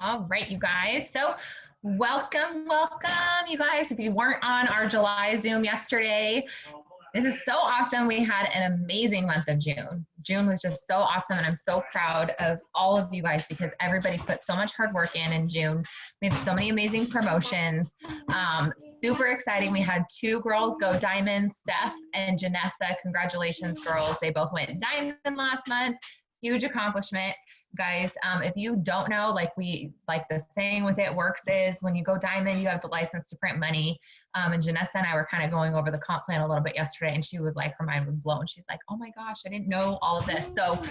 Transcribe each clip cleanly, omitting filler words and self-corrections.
All right, you guys. So welcome, you guys. If you weren't on our July Zoom yesterday, this is so awesome. We had an amazing month of June. June was just so awesome, and I'm so proud of all of you guys because everybody put so much hard work in June. We had so many amazing promotions. Super exciting. We had two girls go diamond, Steph and Janessa. Congratulations, girls. They both went diamond last month. Huge accomplishment. Guys, if you don't know, like the saying with It Works is when you go diamond, you have the license to print money. And Janessa and I were kind of going over the comp plan a little bit yesterday, and she was like, her mind was blown. She's like, oh my gosh, I didn't know all of this. So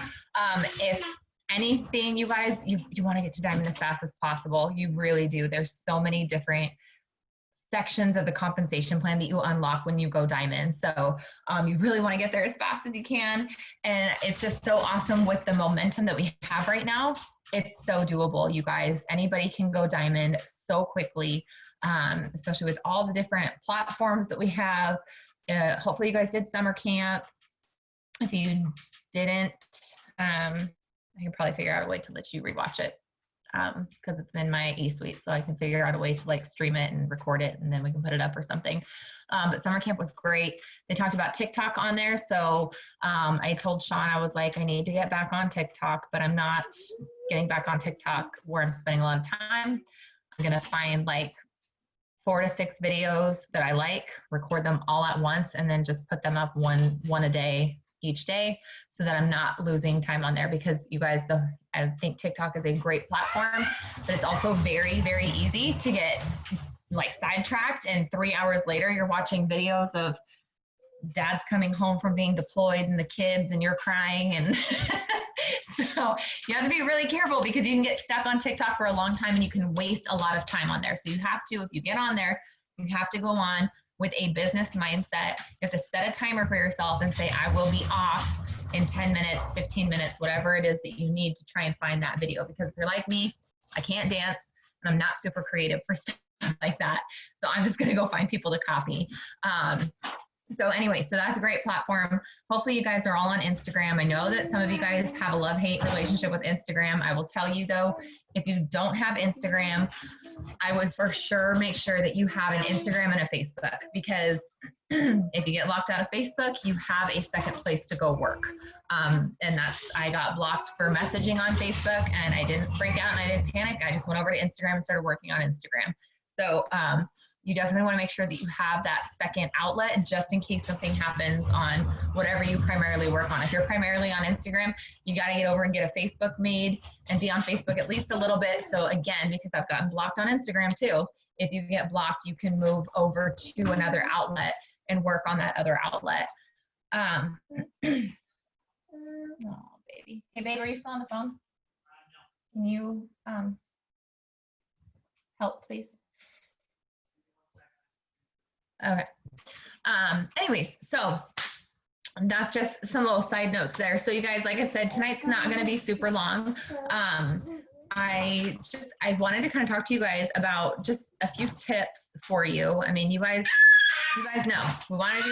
if anything, you guys, you want to get to diamond as fast as possible. You really do. There's so many different sections of the compensation plan that you unlock when you go diamond. So you really want to get there as fast as you can. And it's just so awesome with the momentum that we have right now. It's so doable, you guys. Anybody can go diamond so quickly, especially with all the different platforms that we have. Hopefully you guys did summer camp. If you didn't, I can probably figure out a way to let you rewatch it. Because it's in my eSuite, so I can figure out a way to like stream it and record it, and then we can put it up or something. But summer camp was great. They talked about TikTok on there, so I told Sean, I was like, I need to get back on TikTok, but I'm not getting back on TikTok where I'm spending a lot of time. I'm gonna find like 4 to 6 videos that I like, record them all at once, and then just put them up one a day each day so that I'm not losing time on there because you guys, I think TikTok is a great platform, but it's also very, very easy to get like sidetracked, and 3 hours later you're watching videos of dads coming home from being deployed and the kids and you're crying. And so you have to be really careful because you can get stuck on TikTok for a long time and you can waste a lot of time on there. So you have to, if you get on there, you have to go on with a business mindset. You have to set a timer for yourself and say, I will be off in 10 minutes, 15 minutes, whatever it is that you need to try and find that video. Because if you're like me, I can't dance and I'm not super creative for stuff like that. So I'm just gonna go find people to copy. So anyway, so that's a great platform. Hopefully you guys are all on Instagram. I know that some of you guys have a love-hate relationship with Instagram. I will tell you though, if you don't have Instagram, I would for sure make sure that you have an Instagram and a Facebook, because if you get locked out of Facebook, you have a second place to go work. And I got blocked for messaging on Facebook, and I didn't freak out and I didn't panic. I just went over to Instagram and started working on Instagram. So you definitely want to make sure that you have that second outlet just in case something happens on whatever you primarily work on. If you're primarily on Instagram, you got to get over and get a Facebook made and be on Facebook at least a little bit. So again, because I've gotten blocked on Instagram too, if you get blocked, you can move over to another outlet and work on that other outlet. Oh, baby. Hey, babe, are you still on the phone? Can you help, please? Okay. Anyways, so that's just some little side notes there. So you guys, like I said, tonight's not going to be super long. I wanted to kind of talk to you guys about just a few tips for you. I mean, you guys know we want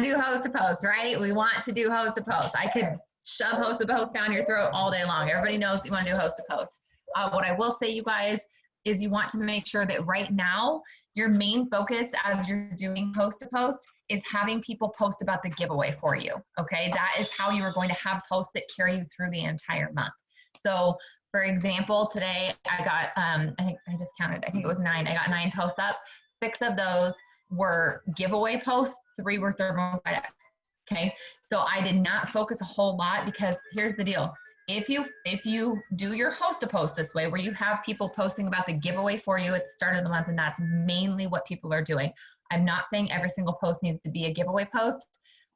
to do host to post, right? We want to do host to post. I could shove host to post down your throat all day long. Everybody knows you want to do host to post. What I will say, you guys, is you want to make sure that right now your main focus as you're doing host to post is having people post about the giveaway for you. Okay, that is how you are going to have posts that carry you through the entire month. So for example, today I got I think I just counted, I think it was 9. I got 9 posts up. 6 of those were giveaway posts, 3 were thermal FedEx. Okay, so I did not focus a whole lot because here's the deal. If you do your host to post this way, where you have people posting about the giveaway for you at the start of the month, and that's mainly what people are doing. I'm not saying every single post needs to be a giveaway post,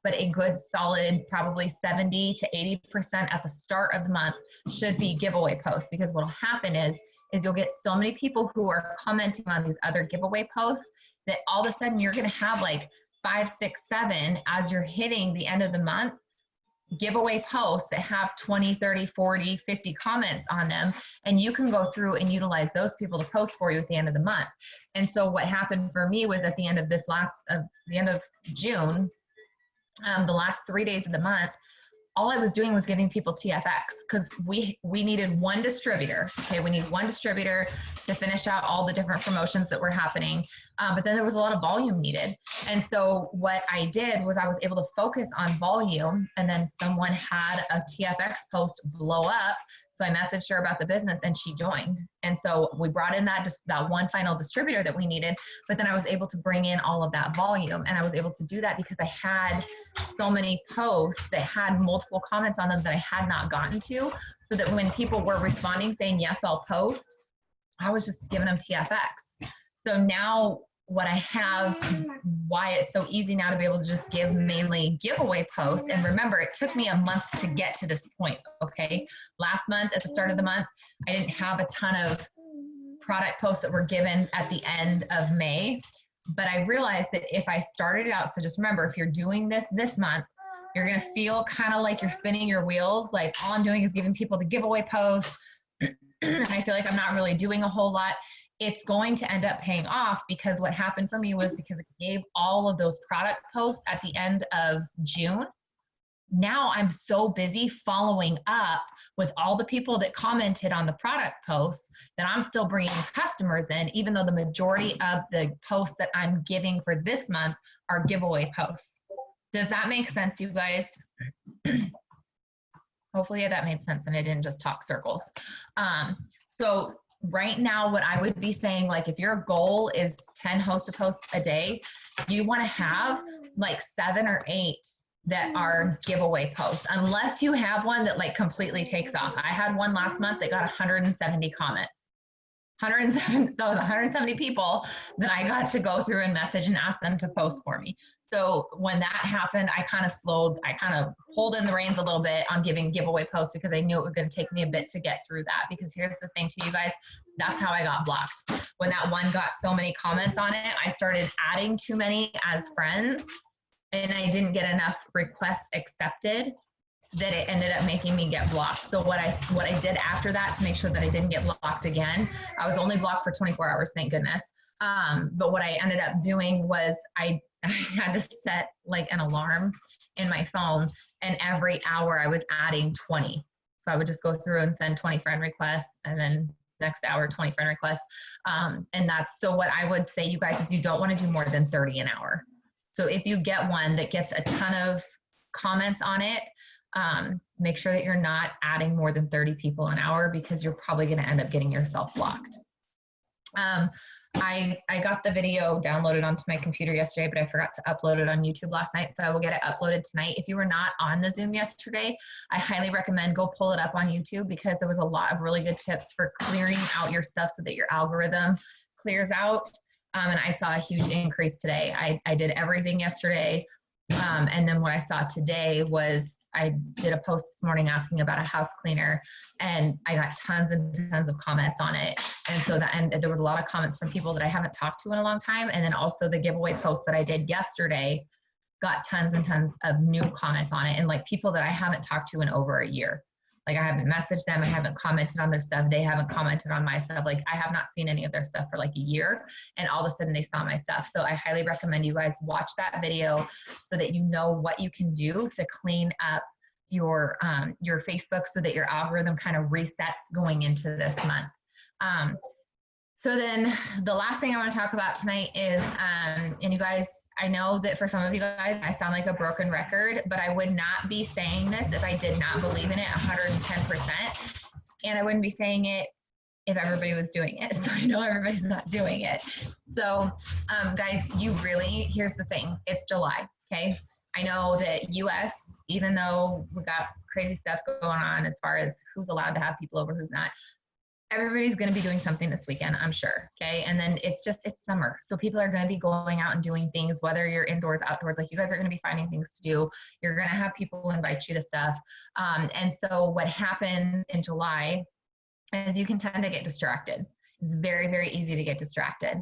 but a good solid probably 70 to 80% at the start of the month should be giveaway posts, because what will happen is you'll get so many people who are commenting on these other giveaway posts that all of a sudden you're going to have like 5, 6, 7 as you're hitting the end of the month giveaway posts that have 20, 30, 40, 50 comments on them, and you can go through and utilize those people to post for you at the end of the month. And so what happened for me was at the end of the end of June, the last 3 days of the month, all I was doing was giving people TFX because we needed one distributor. Okay, we need one distributor to finish out all the different promotions that were happening. But then there was a lot of volume needed. And so what I did was I was able to focus on volume, and then someone had a TFX post blow up. So I messaged her about the business and she joined. And so we brought in that one final distributor that we needed, but then I was able to bring in all of that volume. And I was able to do that because I had so many posts that had multiple comments on them that I had not gotten to. So that when people were responding saying, yes, I'll post, I was just giving them TFX. So now what I have, why it's so easy now to be able to just give mainly giveaway posts. And remember, it took me a month to get to this point, okay? Last month, at the start of the month, I didn't have a ton of product posts that were given at the end of May. But I realized that if I started it out, so just remember, if you're doing this month, you're gonna feel kind of like you're spinning your wheels, like all I'm doing is giving people the giveaway posts. And I feel like I'm not really doing a whole lot. It's going to end up paying off because what happened for me was because I gave all of those product posts at the end of June. Now I'm so busy following up with all the people that commented on the product posts that I'm still bringing customers in, even though the majority of the posts that I'm giving for this month are giveaway posts. Does that make sense, you guys? Hopefully that made sense and I didn't just talk circles. So right now, what I would be saying, like if your goal is 10 hosted posts a day, you want to have like 7 or 8 that are giveaway posts, unless you have one that like completely takes off. I had one last month that got 170 comments. 107, so it was 170 people that I got to go through and message and ask them to post for me. So when that happened, I kind of pulled in the reins a little bit on giving giveaway posts because I knew it was going to take me a bit to get through that. Because here's the thing to you guys, that's how I got blocked. When that one got so many comments on it, I started adding too many as friends and I didn't get enough requests accepted that it ended up making me get blocked. So what I did after that to make sure that I didn't get blocked again, I was only blocked for 24 hours, thank goodness. But what I ended up doing was I had to set like an alarm in my phone, and every hour I was adding 20. So I would just go through and send 20 friend requests, and then next hour 20 friend requests. And that's, so what I would say, you guys, is you don't want to do more than 30 an hour. So if you get one that gets a ton of comments on it, make sure that you're not adding more than 30 people an hour, because you're probably going to end up getting yourself blocked. I got the video downloaded onto my computer yesterday, but I forgot to upload it on YouTube last night, so I will get it uploaded tonight. If you were not on the Zoom yesterday, I highly recommend go pull it up on YouTube, because there was a lot of really good tips for clearing out your stuff so that your algorithm clears out. And I saw a huge increase today. I did everything yesterday. And then what I saw today was I did a post this morning asking about a house cleaner, and I got tons and tons of comments on it. And so there was a lot of comments from people that I haven't talked to in a long time. And then also the giveaway post that I did yesterday got tons and tons of new comments on it, and like people that I haven't talked to in over a year. Like I haven't messaged them, I haven't commented on their stuff, they haven't commented on my stuff. Like I have not seen any of their stuff for like a year, and all of a sudden they saw my stuff. So I highly recommend you guys watch that video so that you know what you can do to clean up your Facebook so that your algorithm kind of resets going into this month. So then the last thing I want to talk about tonight is, and you guys, I know that for some of you guys, I sound like a broken record, but I would not be saying this if I did not believe in it 110%. And I wouldn't be saying it if everybody was doing it. So I know everybody's not doing it. So guys, here's the thing, it's July, okay? I know that US, even though we got crazy stuff going on as far as who's allowed to have people over, who's not, everybody's going to be doing something this weekend, I'm sure. Okay. And then it's summer. So people are going to be going out and doing things, whether you're indoors, outdoors, like you guys are going to be finding things to do. You're going to have people invite you to stuff. And so what happens in July is you can tend to get distracted. It's very, very easy to get distracted.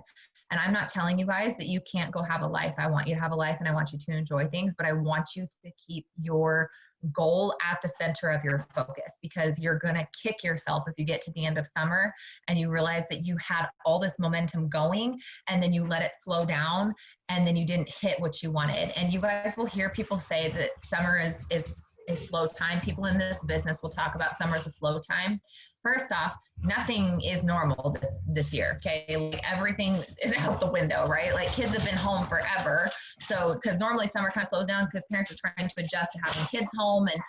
And I'm not telling you guys that you can't go have a life. I want you to have a life and I want you to enjoy things, but I want you to keep your goal at the center of your focus, because you're going to kick yourself if you get to the end of summer and you realize that you had all this momentum going and then you let it slow down and then you didn't hit what you wanted. And you guys will hear people say that summer is a slow time. People in this business will talk about summer as a slow time. First off, nothing is normal this year. Okay, like everything is out the window, right? Like kids have been home forever. So because normally summer kind of slows down because parents are trying to adjust to having kids home and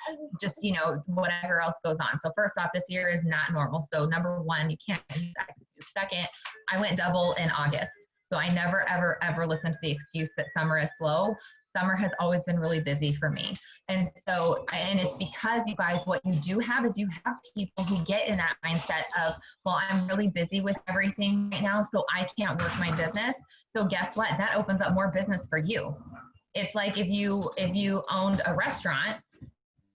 just, you know, whatever else goes on. So first off, this year is not normal. So number one, you can't use that excuse. Second, I went double in August. So I never, ever, ever listened to the excuse that summer is slow. Summer has always been really busy for me. And so, and it's because you guys, what you do have is you have people who get in that mindset of, well, I'm really busy with everything right now, so I can't work my business. So guess what? That opens up more business for you. It's like if you owned a restaurant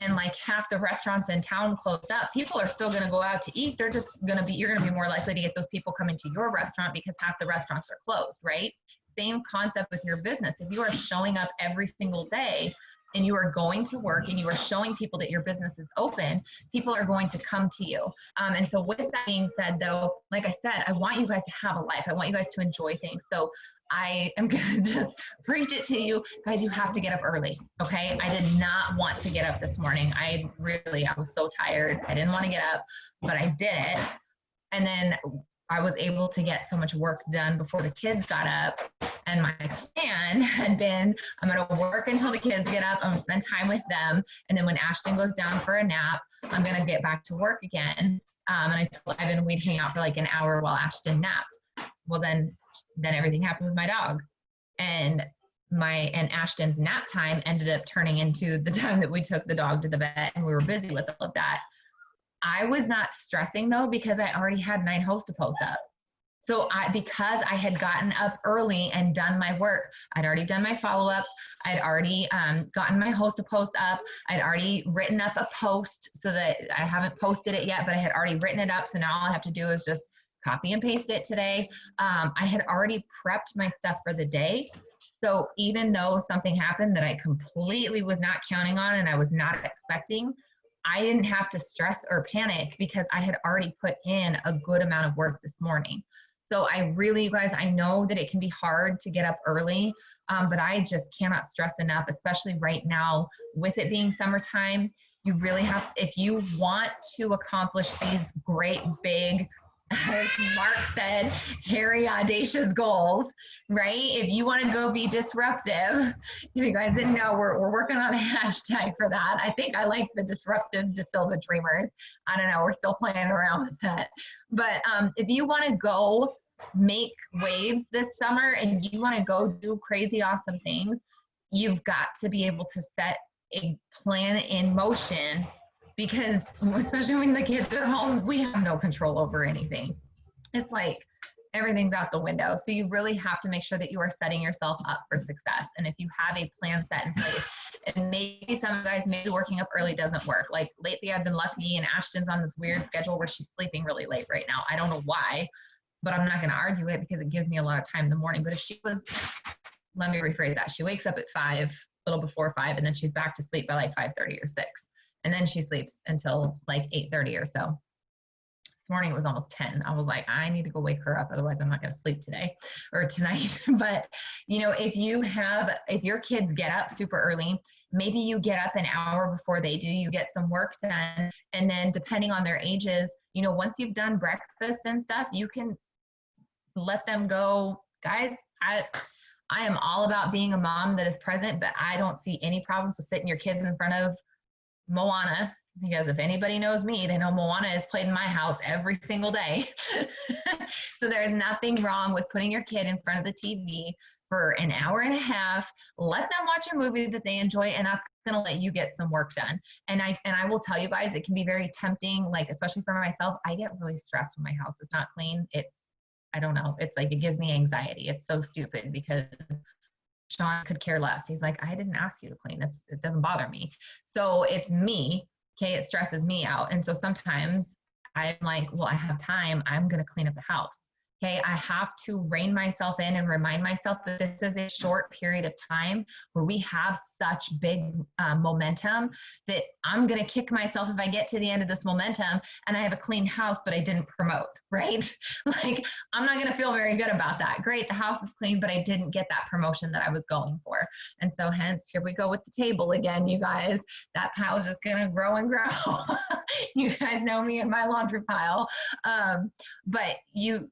and like half the restaurants in town closed up, people are still going to go out to eat. They're just going to be, you're going to be more likely to get those people coming to your restaurant because half the restaurants are closed, right? Same concept with your business. If you are showing up every single day and you are going to work and you are showing people that your business is open, people are going to come to you. And so with that being said, though, like I said, I want you guys to have a life. I want you guys to enjoy things. So I am going to just preach it to you guys. You have to get up early. Okay. I did not want to get up this morning. I was so tired. I didn't want to get up, but I did it. And then I was able to get so much work done before the kids got up. And my plan had been, I'm going to work until the kids get up. I'm going to spend time with them. And then when Ashton goes down for a nap, I'm going to get back to work again. And I told Evan we'd hang out for like an hour while Ashton napped. Well, then everything happened with my dog, and Ashton's nap time ended up turning into the time that we took the dog to the vet, and we were busy with all of that. I was not stressing though, because I already had 9 Hostapos up. So because I had gotten up early and done my work, I'd already done my follow-ups. I'd already gotten my Hostapos up. I'd already written up a post so that I haven't posted it yet, but I had already written it up. So now all I have to do is just copy and paste it today. I had already prepped my stuff for the day. So even though something happened that I completely was not counting on and I was not expecting, I didn't have to stress or panic because I had already put in a good amount of work this morning. So I really, you guys, I know that it can be hard to get up early, but I just cannot stress enough, especially right now with it being summertime. You really have, if you want to accomplish these great big, as Mark said, hairy, audacious goals, right? If you want to go be disruptive, you guys didn't know we're working on a hashtag for that. I think I like the disruptive DeSilva Dreamers. I don't know, we're still playing around with that. But if you want to go make waves this summer and you want to go do crazy, awesome things, you've got to be able to set a plan in motion. Because especially when the kids are home, we have no control over anything. It's like everything's out the window. So you really have to make sure that you are setting yourself up for success. And if you have a plan set in place, and maybe some guys, maybe working up early doesn't work. Like lately I've been lucky and Ashton's on this weird schedule where she's sleeping really late right now. I don't know why, but I'm not going to argue it because it gives me a lot of time in the morning. But if she was, let me rephrase that. She wakes up at 5, a little before 5, and then she's back to sleep by like 5:30 or 6. And then she sleeps until like 8:30 or so. This morning it was almost 10. I was like, I need to go wake her up. Otherwise I'm not going to sleep today or tonight. But you know, if your kids get up super early, maybe you get up an hour before they do, you get some work done. And then depending on their ages, you know, once you've done breakfast and stuff, you can let them go. Guys, I am all about being a mom that is present, but I don't see any problems with sitting your kids in front of Moana, because if anybody knows me, they know Moana is played in my house every single day. So there's nothing wrong with putting your kid in front of the TV for an hour and a half, let them watch a movie that they enjoy, and that's gonna let you get some work done. And I will tell you guys, it can be very tempting, like especially for myself, I get really stressed when my house is not clean. I don't know, it's like, it gives me anxiety. It's so stupid because Sean could care less. He's like, I didn't ask you to clean. It doesn't bother me. So it's me, okay? It stresses me out. And so sometimes I'm like, well, I have time. I'm going to clean up the house. Okay, I have to rein myself in and remind myself that this is a short period of time where we have such big momentum that I'm going to kick myself if I get to the end of this momentum and I have a clean house, but I didn't promote, right? Like, I'm not going to feel very good about that. Great, the house is clean, but I didn't get that promotion that I was going for. And so, hence, here we go with the table again, you guys. That pile's just going to grow and grow. You guys know me and my laundry pile. But you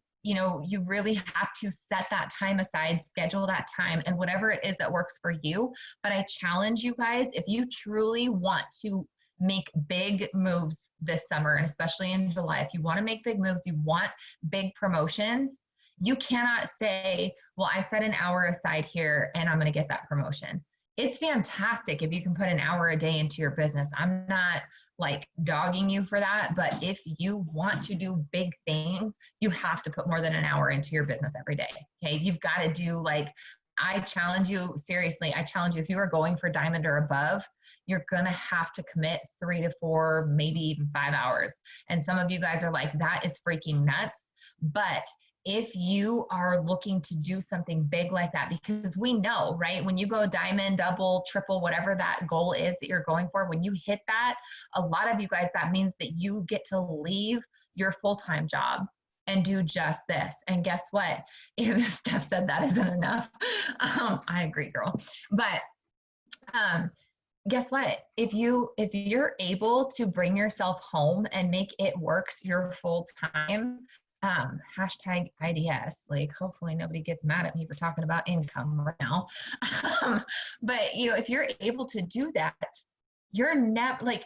really have to set that time aside, schedule that time, and whatever it is that works for you. But I challenge you guys, if you truly want to make big moves this summer, and especially in July, if you want to make big moves, you want big promotions, you cannot say, well, I set an hour aside here and I'm going to get that promotion. It's fantastic if you can put an hour a day into your business. I'm not like dogging you for that, but if you want to do big things, you have to put more than an hour into your business every day. Okay. You've got to do, like, I challenge you, seriously, I challenge you, if you are going for diamond or above, you're going to have to commit 3 to 4, maybe even 5 hours. And some of you guys are like, that is freaking nuts. But if you are looking to do something big like that, because we know, right, when you go diamond, double, triple, whatever that goal is that you're going for, when you hit that, a lot of you guys, that means that you get to leave your full-time job and do just this. And guess what? If Steph said that isn't enough, I agree, girl. But guess what? If you're able to bring yourself home and make it works your full time, hashtag IDS, like, hopefully nobody gets mad at me for talking about income right now. But if you're able to do that, you're like,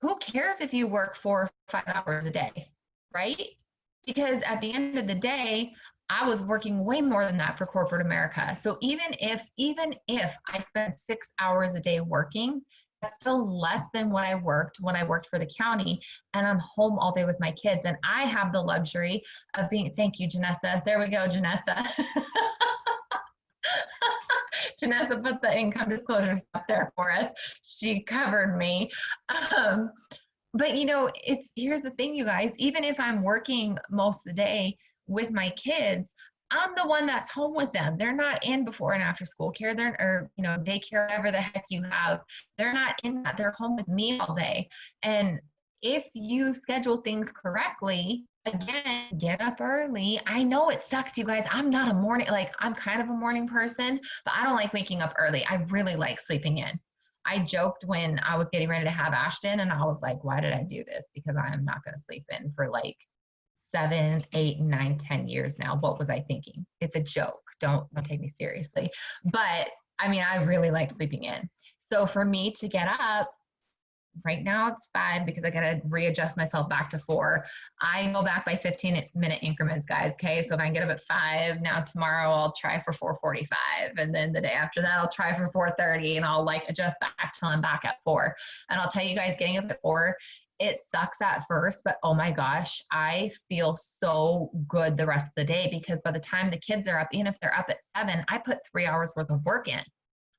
who cares if you work 4 or 5 hours a day, right? Because at the end of the day, I was working way more than that for corporate America. So even if I spent 6 hours a day working, that's still less than what I worked when I worked for the county, and I'm home all day with my kids. And I have the luxury of being, thank you, Janessa. There we go, Janessa. Janessa put the income disclosure stuff there for us. She covered me. But here's the thing, you guys, even if I'm working most of the day with my kids, I'm the one that's home with them. They're not in before and after school care, or daycare, whatever the heck you have. They're not in that. They're home with me all day. And if you schedule things correctly, again, get up early. I know it sucks, you guys. I'm not a morning, like, I'm kind of a morning person, but I don't like waking up early. I really like sleeping in. I joked when I was getting ready to have Ashton, and I was like, why did I do this? Because I am not going to sleep in for like 7, 8, 9, 10 years now. What was I thinking? It's a joke. Don't take me seriously. But I mean, I really like sleeping in. So for me to get up, right now it's 5 because I got to readjust myself back to 4. I go back by 15-minute increments, guys. Okay. So if I can get up at 5, now tomorrow I'll try for 4:45. And then the day after that, I'll try for 4:30, and I'll like adjust back till I'm back at 4. And I'll tell you guys, getting up at 4, it sucks at first, but oh my gosh, I feel so good the rest of the day, because by the time the kids are up, even if they're up at 7, I put 3 hours worth of work in.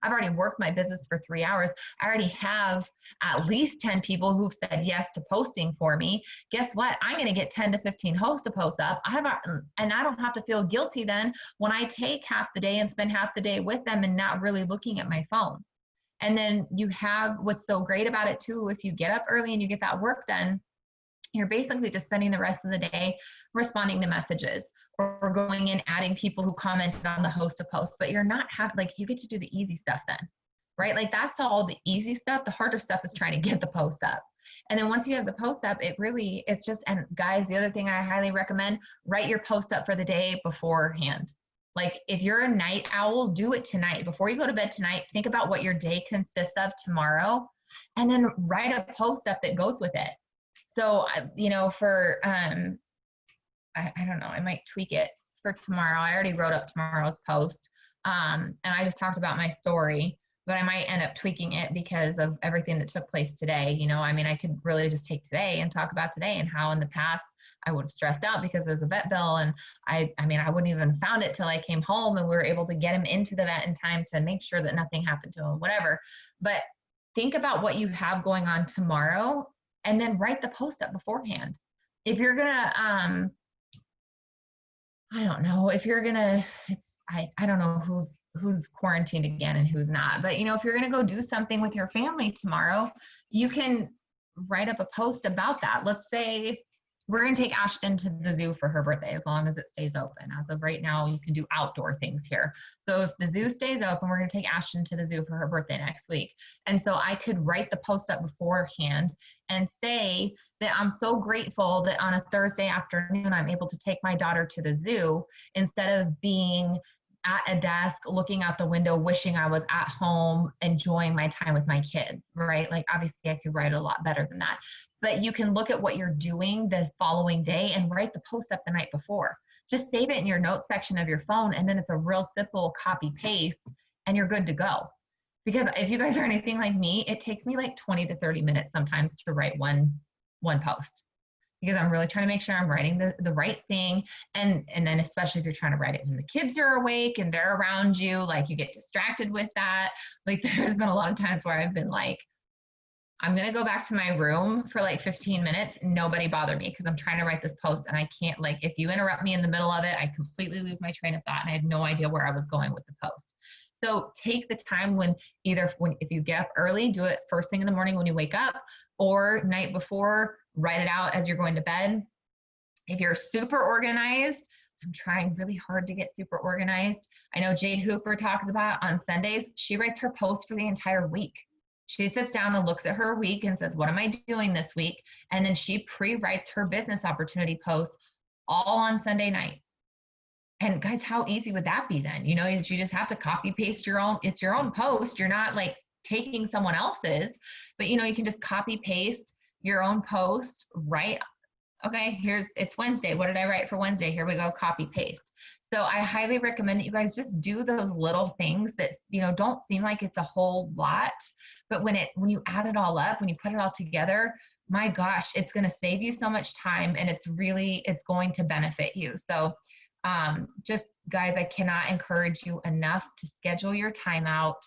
I've already worked my business for 3 hours. I already have at least 10 people who've said yes to posting for me. Guess what? I'm going to get 10 to 15 hosts to post up. And I don't have to feel guilty then when I take half the day and spend half the day with them and not really looking at my phone. And then you have what's so great about it too, if you get up early and you get that work done, you're basically just spending the rest of the day responding to messages or going and adding people who commented on the host to post, but you're not you get to do the easy stuff then, right? Like, that's all the easy stuff. The harder stuff is trying to get the post up. And then once you have the post up, it's just, and guys, the other thing I highly recommend, write your post up for the day beforehand. Like, if you're a night owl, do it tonight. Before you go to bed tonight, think about what your day consists of tomorrow, and then write a post up that goes with it. So, for, I don't know, I might tweak it for tomorrow. I already wrote up tomorrow's post, and I just talked about my story, but I might end up tweaking it because of everything that took place today. I could really just take today and talk about today and how in the past I would have stressed out because there's a vet bill, and I wouldn't even found it till I came home, and we were able to get him into the vet in time to make sure that nothing happened to him, whatever. But think about what you have going on tomorrow, and then write the post up beforehand. If you're gonna I don't know if you're gonna, I don't know who's quarantined again and who's not, but if you're gonna go do something with your family tomorrow, you can write up a post about that. Let's say we're gonna take Ashton to the zoo for her birthday as long as it stays open. As of right now, you can do outdoor things here. So if the zoo stays open, we're gonna take Ashton to the zoo for her birthday next week. And so I could write the post up beforehand and say that I'm so grateful that on a Thursday afternoon, I'm able to take my daughter to the zoo instead of being at a desk, looking out the window, wishing I was at home, enjoying my time with my kids, right? Like, obviously, I could write a lot better than that. But you can look at what you're doing the following day and write the post up the night before. Just save it in your notes section of your phone, and then it's a real simple copy paste, and you're good to go. Because if you guys are anything like me, it takes me like 20 to 30 minutes sometimes to write one post, because I'm really trying to make sure I'm writing the right thing. And then especially if you're trying to write it when the kids are awake and they're around you, like you get distracted with that. Like there's been a lot of times where I've been like, I'm going to go back to my room for like 15 minutes. Nobody bother me because I'm trying to write this post and I can't, like, if you interrupt me in the middle of it, I completely lose my train of thought and I had no idea where I was going with the post. So take the time if you get up early, do it first thing in the morning when you wake up, or night before, write it out as you're going to bed. If you're super organized, I'm trying really hard to get super organized. I know Jade Hooper talks about on Sundays, she writes her post for the entire week. She sits down and looks at her week and says, what am I doing this week? And then she pre-writes her business opportunity posts all on Sunday night. And guys, how easy would that be then? You just have to copy paste it's your own post. You're not like taking someone else's, but you can just copy paste your own post, right? Okay, it's Wednesday. What did I write for Wednesday? Here we go, copy paste. So I highly recommend that you guys just do those little things that, don't seem like it's a whole lot, but when you add it all up, when you put it all together, my gosh, it's going to save you so much time and it's going to benefit you. So just guys, I cannot encourage you enough to schedule your time out.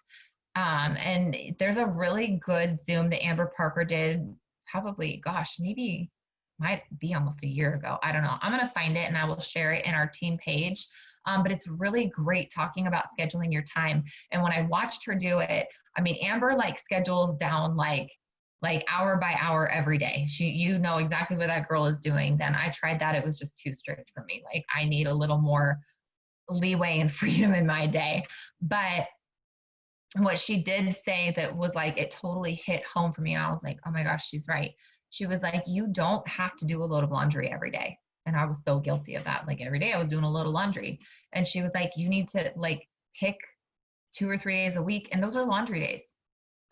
And there's a really good Zoom that Amber Parker did probably, maybe might be almost a year ago. I don't know. I'm going to find it and I will share it in our team page. But it's really great talking about scheduling your time. And when I watched her do it, Amber like schedules down like hour by hour every day. You know exactly what that girl is doing. Then I tried that. It was just too strict for me. Like I need a little more leeway and freedom in my day. But what she did say that was like, it totally hit home for me. And I was like, oh my gosh, she's right. She was like, you don't have to do a load of laundry every day. And I was so guilty of that. Like every day I was doing a load of laundry. And she was like, you need to like pick 2 or 3 days a week. And those are laundry days.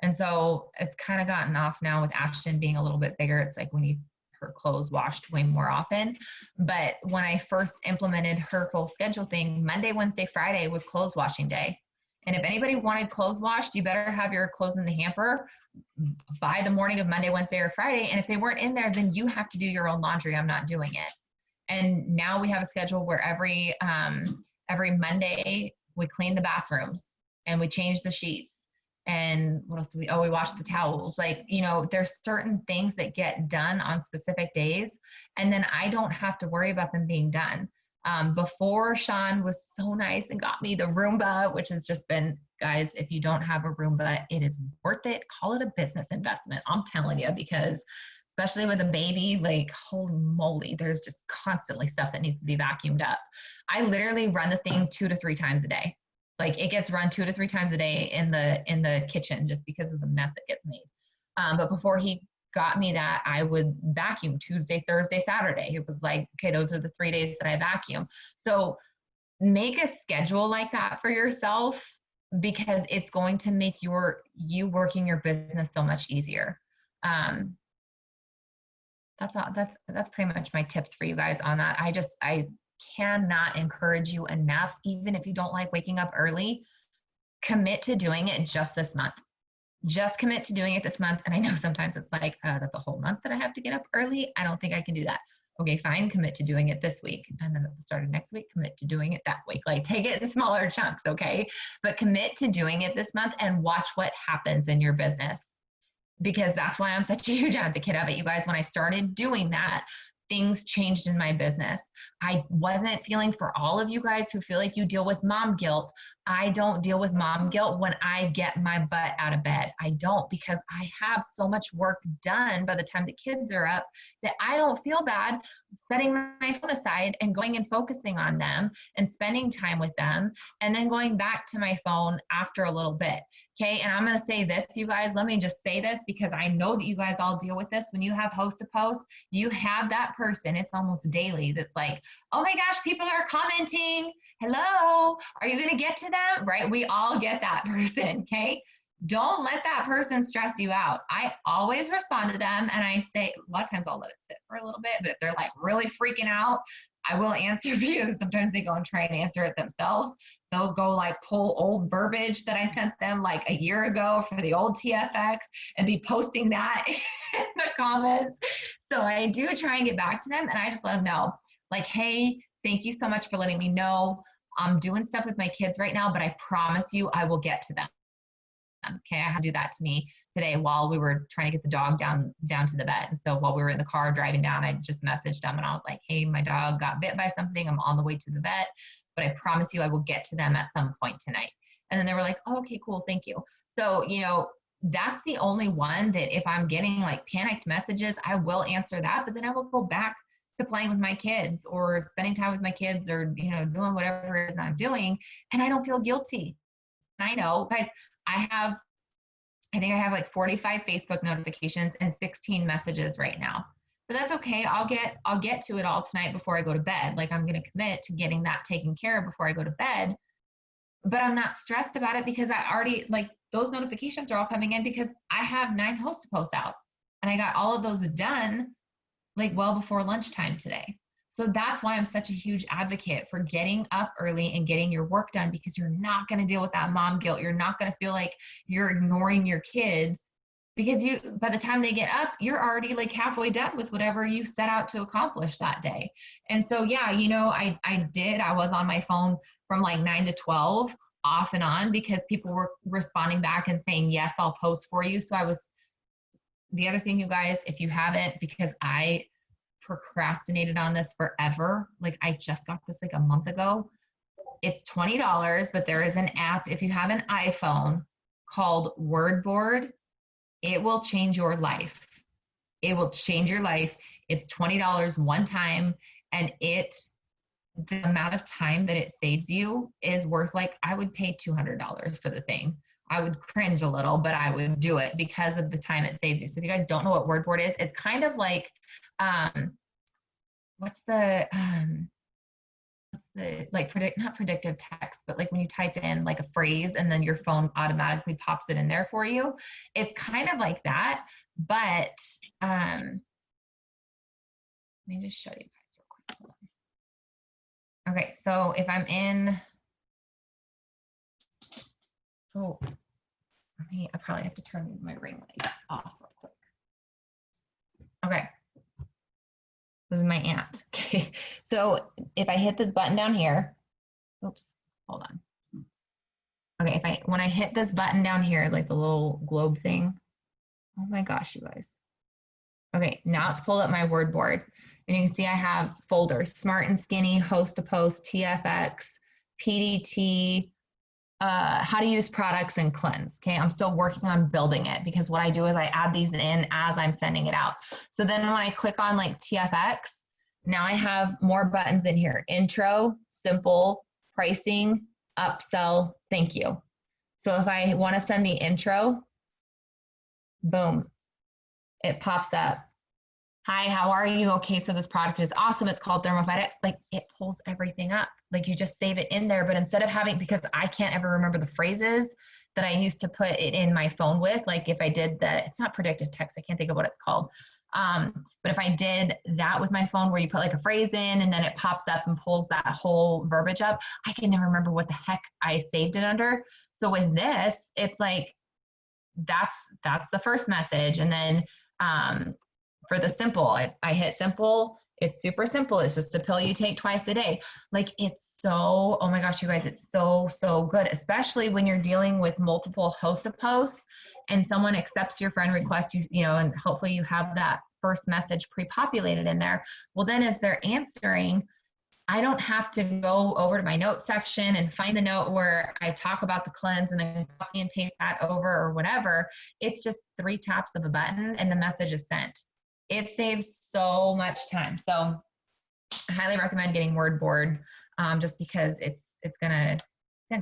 And so it's kind of gotten off now with Ashton being a little bit bigger. It's like we need her clothes washed way more often. But when I first implemented her whole schedule thing, Monday, Wednesday, Friday was clothes washing day. And if anybody wanted clothes washed, you better have your clothes in the hamper by the morning of Monday, Wednesday, or Friday. And if they weren't in there, then you have to do your own laundry. I'm not doing it. And now we have a schedule where every Monday we clean the bathrooms and we change the sheets. And what else do we wash the towels. Like, there's certain things that get done on specific days. And then I don't have to worry about them being done. Before Sean was so nice and got me the Roomba, which has just been, guys, if you don't have a Roomba, it is worth it. Call it a business investment. I'm telling you, because especially with a baby, like holy moly, there's just constantly stuff that needs to be vacuumed up. I literally run the thing 2 to 3 times a day. Like it gets run 2 to 3 times a day in the kitchen just because of the mess that gets made. But before he got me that, I would vacuum Tuesday, Thursday, Saturday. It was like, okay, those are the 3 days that I vacuum. So make a schedule like that for yourself, because it's going to make you working your business so much easier. That's all. That's pretty much my tips for you guys on that. I cannot encourage you enough, even if you don't like waking up early, commit to doing it just this month. Just commit to doing it this month. And I know sometimes it's like, that's a whole month that I have to get up early. I don't think I can do that. Okay, fine, commit to doing it this week. And then at the start of next week, commit to doing it that week. Like take it in smaller chunks, okay? But commit to doing it this month and watch what happens in your business. Because that's why I'm such a huge advocate of it. You guys, when I started doing that, things changed in my business. I wasn't feeling, for all of you guys who feel like you deal with mom guilt, I don't deal with mom guilt when I get my butt out of bed. I don't, because I have so much work done by the time the kids are up that I don't feel bad setting my phone aside and going and focusing on them and spending time with them, and then going back to my phone after a little bit. Okay. And I'm going to say this, you guys, let me just say this because I know that you guys all deal with this. When you have host to post, you have that person, it's almost daily, that's like, oh my gosh, people are commenting. Hello, are you going to get to them? Right? We all get that person. Okay. Don't let that person stress you out. I always respond to them, and I say, a lot of times I'll let it sit for a little bit, but if they're like really freaking out, I will answer because sometimes they go and try and answer it themselves. They'll go like pull old verbiage that I sent them like a year ago for the old TFX and be posting that in the comments. So I do try and get back to them, and I just let them know, like, hey, thank you so much for letting me know. I'm doing stuff with my kids right now, but I promise you I will get to them. Okay, I had to do that to me today while we were trying to get the dog down to the bed. So while we were in the car driving down, I just messaged them and I was like, hey, my dog got bit by something. I'm on the way to the vet, but I promise you I will get to them at some point tonight. And then they were like, oh, okay, cool, thank you. So, you know, that's the only one that if I'm getting like panicked messages, I will answer that, but then I will go back to playing with my kids or spending time with my kids or, you know, doing whatever it is I'm doing. And I don't feel guilty. I know, guys, I think I have like 45 Facebook notifications and 16 messages right now. But that's okay. I'll get to it all tonight before I go to bed. Like, I'm going to commit to getting that taken care of before I go to bed. But I'm not stressed about it because I already, like, those notifications are all coming in because I have 9 host to post out. And I got all of those done like well before lunchtime today. So that's why I'm such a huge advocate for getting up early and getting your work done, because you're not going to deal with that mom guilt. You're not going to feel like you're ignoring your kids because by the time they get up, you're already like halfway done with whatever you set out to accomplish that day. And so, yeah, you know, I was on my phone from like 9 to 12 off and on because people were responding back and saying, yes, I'll post for you. So the other thing, you guys, if you haven't, because I procrastinated on this forever. Like, I just got this like a month ago. It's $20, but there is an app, if you have an iPhone, called WordBoard. It will change your life. It will change your life. It's $20 one time, and the amount of time that it saves you is worth, like, I would pay $200 for the thing. I would cringe a little, but I would do it because of the time it saves you. So if you guys don't know what WordBoard is, it's kind of like, not predictive text, but like when you type in like a phrase and then your phone automatically pops it in there for you. It's kind of like that, but let me just show you guys real quick. Hold on. Okay, so if I'm in, I probably have to turn my ring light off real quick. Okay. This is my aunt. Okay. So if I hit this button down here, oops, hold on. Okay, when I hit this button down here, like the little globe thing, oh my gosh, you guys. Okay, now it's pulled up my word board. And you can see I have folders: Smart and Skinny, Host to Post, TFX, PDT, how to use products, and cleanse. Okay, I'm still working on building it because what I do is I add these in as I'm sending it out. So then when I click on like TFX, now I have more buttons in here: intro, simple, pricing, upsell, thank you. So if I want to send the intro, boom, it pops up. Hi, how are you? Okay, so this product is awesome. It's called ThermoFitex. Like, it pulls everything up. Like, you just save it in there. But instead of having, because I can't ever remember the phrases that I used to put it in my phone with, like if I did that, it's not predictive text. I can't think of what it's called. But if I did that with my phone where you put like a phrase in and then it pops up and pulls that whole verbiage up, I can never remember what the heck I saved it under. So with this, it's like, that's the first message. And then, for the simple, I hit simple, It's super simple. It's just a pill you take twice a day. Like it's so, oh my gosh, you guys, it's so, so good, especially when you're dealing with multiple host of posts and someone accepts your friend request, you know, and hopefully you have that first message pre-populated in there. Well, then as they're answering, I don't have to go over to my notes section and find the note where I talk about the cleanse and then copy and paste that over or whatever. It's just 3 taps of a button and the message is sent. It saves so much time. So I highly recommend getting WordBoard just because it's gonna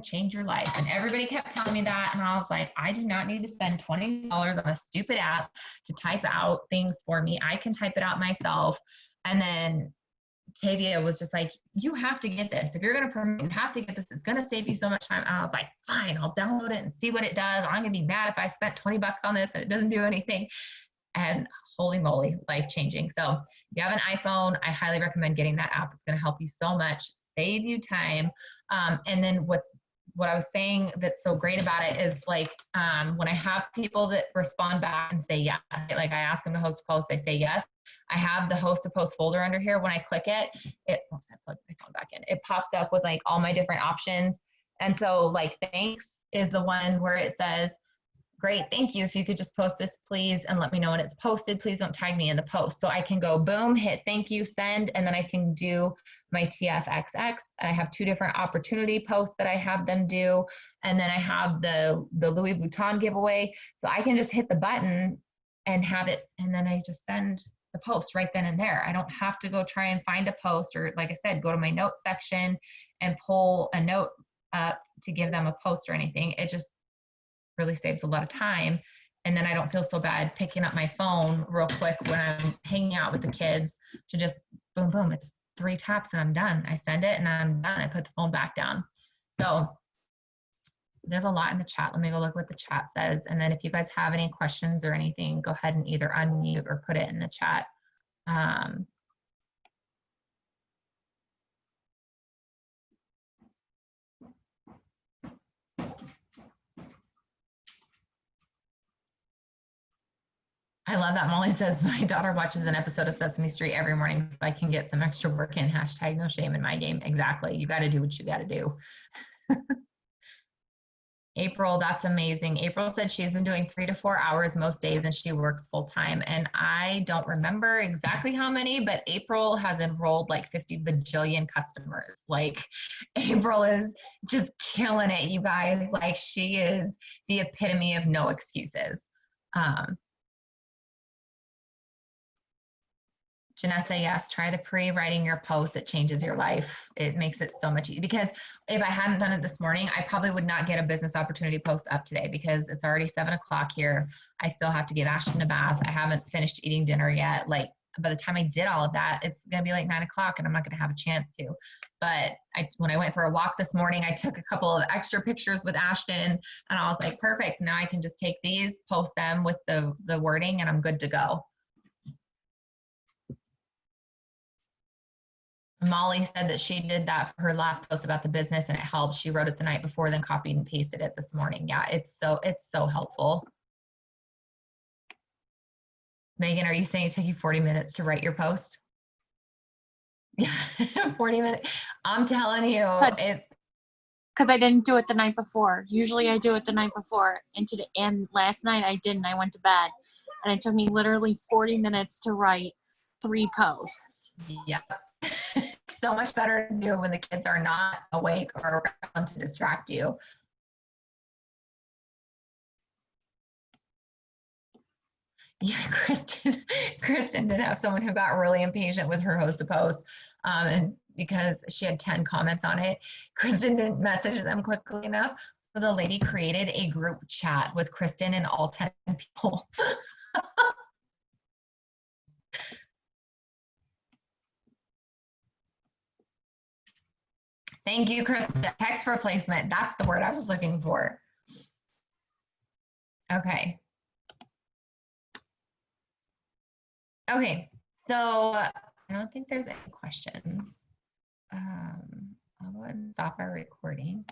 change your life. And everybody kept telling me that, and I was like, I do not need to spend $20 on a stupid app to type out things for me. I can type it out myself. And then Tavia was just like, you have to get this. If you're going to promote, you have to get this. It's going to save you so much time. And I was like, fine, I'll download it and see what it does. I'm going to be mad if I spent 20 bucks on this and it doesn't do anything. And holy moly, life changing. So if you have an iPhone, I highly recommend getting that app. It's going to help you so much, save you time. And then what I was saying that's so great about it is like when I have people that respond back and say yes, like I ask them to host a post, they say yes. I have the host a post folder under here. When I click it, oops, I plugged my phone back in. It pops up with like all my different options. And so like thanks is the one where it says, great, thank you. If you could just post this, please, and let me know when it's posted. Please don't tag me in the post. So I can go boom, hit thank you, send, and then I can do my TFXX. I have 2 different opportunity posts that I have them do. And then I have the Louis Vuitton giveaway. So I can just hit the button and have it, and then I just send the post right then and there. I don't have to go try and find a post, or like I said, go to my notes section and pull a note up to give them a post or anything. It just really saves a lot of time. And then I don't feel so bad picking up my phone real quick when I'm hanging out with the kids to just boom, boom. It's 3 taps and I'm done. I send it and I'm done. I put the phone back down. So there's a lot in the chat. Let me go look what the chat says. And then if you guys have any questions or anything, go ahead and either unmute or put it in the chat. I love that Molly says, my daughter watches an episode of Sesame Street every morning so I can get some extra work in. Hashtag no shame in my game. Exactly. You got to do what you got to do. April, that's amazing. April said she's been doing 3 to 4 hours most days and she works full time. And I don't remember exactly how many, but April has enrolled like 50 bajillion customers. Like April is just killing it, you guys. Like she is the epitome of no excuses. Janessa, yes, try the pre-writing your post. It changes your life. It makes it so much easier, because if I hadn't done it this morning, I probably would not get a business opportunity post up today because it's already 7 o'clock here. I still have to give Ashton a bath. I haven't finished eating dinner yet. Like by the time I did all of that, it's going to be like 9 o'clock and I'm not going to have a chance to. But when I went for a walk this morning, I took a couple of extra pictures with Ashton and I was like, perfect. Now I can just take these, post them with the wording and I'm good to go. Molly said that she did that for her last post about the business and it helped. She wrote it the night before, then copied and pasted it this morning. Yeah, it's so helpful. Megan, are you saying it took you 40 minutes to write your post? Yeah, 40 minutes. I'm telling you, because I didn't do it the night before. Usually I do it the night before, and last night I didn't. I went to bed, and it took me literally 40 minutes to write 3 posts. Yeah. So much better to do when the kids are not awake or around to distract you. Yeah, Kristen did have someone who got really impatient with her host a post, and because she had 10 comments on it, Kristen didn't message them quickly enough. So the lady created a group chat with Kristen and all 10 people. Thank you, Kristen. Text replacement. That's the word I was looking for. Okay. Okay, so I don't think there's any questions. I'll go ahead and stop our recording.